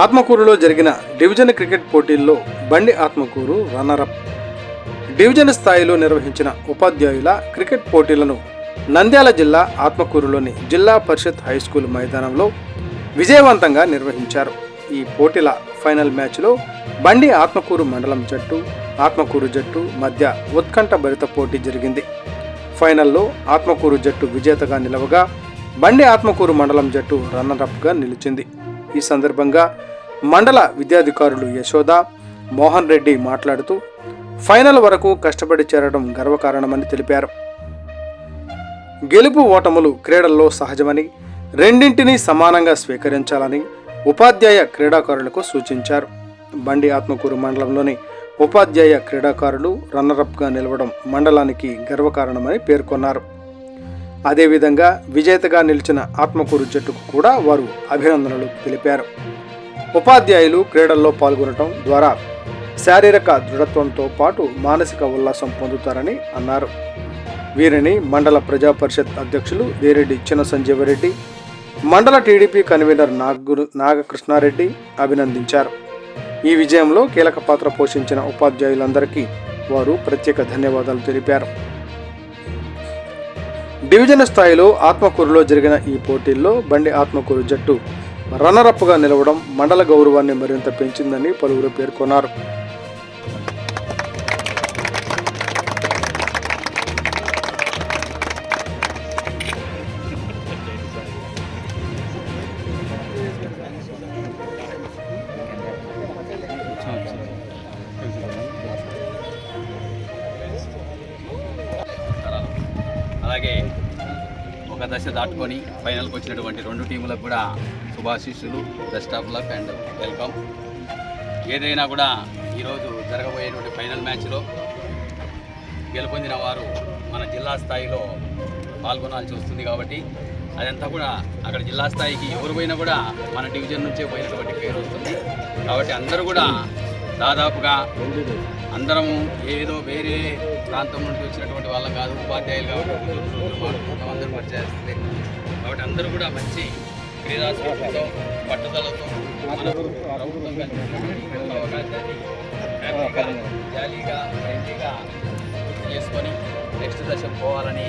ఆత్మకూరులో జరిగిన division cricket పోటీల్లో బండి ఆత్మకూరు రన్నరప్. డివిజన్ స్థాయిలో నిర్వహించిన ఉపాధ్యాయుల క్రికెట్ పోటీలను నంద్యాల జిల్లా ఆత్మకూరులోని జిల్లా పరిషత్ హైస్కూల్ మైదానంలో విజయవంతంగా నిర్వహించారు. ఈ పోటీల ఫైనల్ మ్యాచ్లో బండి ఆత్మకూరు మండలం జట్టు, ఆత్మకూరు జట్టు మధ్య ఉత్కంఠభరిత పోటీ జరిగింది. ఫైనల్లో ఆత్మకూరు జట్టు విజేతగా నిలవగా బండి ఆత్మకూరు మండలం జట్టు రన్నరప్గా నిలిచింది. ఈ సందర్భంగా మండల విద్యాధికారులు యశోద, మోహన్ రెడ్డి మాట్లాడుతూ ఫైనల్ వరకు కష్టపడి చేరడం గర్వకారణమని తెలిపారు. గెలుపు ఓటములు క్రీడల్లో సహజమని, రెండింటినీ సమానంగా స్వీకరించాలని ఉపాధ్యాయ క్రీడాకారులకు సూచించారు. బండి ఆత్మకూరు మండలంలోని ఉపాధ్యాయ క్రీడాకారులు రన్నరప్గా నిలవడం మండలానికి గర్వకారణమని పేర్కొన్నారు. అదేవిధంగా విజేతగా నిలిచిన ఆత్మకూరు జట్టుకు కూడా వారు అభినందనలు తెలిపారు. ఉపాధ్యాయులు క్రీడల్లో పాల్గొనడం ద్వారా శారీరక దృఢత్వంతో పాటు మానసిక ఉల్లాసం పొందుతారని అన్నారు. వీరిని మండల ప్రజా పరిషత్ అధ్యక్షులు దేరెడ్డి చిన్న సంజీవరెడ్డి, మండల టీడీపీ కన్వీనర్ నాగకృష్ణారెడ్డి అభినందించారు. ఈ విజయంలో కీలక పాత్ర పోషించిన ఉపాధ్యాయులందరికీ వారు ప్రత్యేక ధన్యవాదాలు తెలిపారు. డివిజన్ స్థాయిలో ఆత్మకూరులో జరిగిన ఈ పోటీల్లో బండి ఆత్మకూరు జట్టు రన్నరప్గా నిలవడం మండల గౌరవాన్ని మరింత పెంచిందని పలువురు పేర్కొన్నారు. అలాగే ఒక దశ దాటుకొని ఫైనల్కి వచ్చినటువంటి రెండు టీములకు కూడా శుభాశీస్సులు, best of luck and welcome. ఏదైనా కూడా ఈరోజు జరగబోయేటువంటి ఫైనల్ మ్యాచ్లో గెలుపొందిన వారు మన జిల్లా స్థాయిలో పాల్గొనాల్సి వస్తుంది. కాబట్టి అదంతా కూడా అక్కడ జిల్లా స్థాయికి ఎవరు పోయినా కూడా మన డివిజన్ నుంచే పోయినటువంటి పేరు వస్తుంది. కాబట్టి అందరూ కూడా దాదాపుగా అందరము ఏదో వేరే ప్రాంతం నుండి వచ్చినటువంటి వాళ్ళం కాదు, ఉపాధ్యాయులు కాబట్టి మాట్లాడుకుంటాం, అందరూ పరిచయిస్తుంది. కాబట్టి అందరూ కూడా మంచి క్రీడాస్ఫూర్తితో, పట్టుదలతో మన ప్రభుత్వం కల్పించినటువంటి అవకాశాన్ని హ్యాపీగా, జాలీగా, ఫ్రెండ్లీగా చేసుకొని నెక్స్ట్ దశకు పోవాలని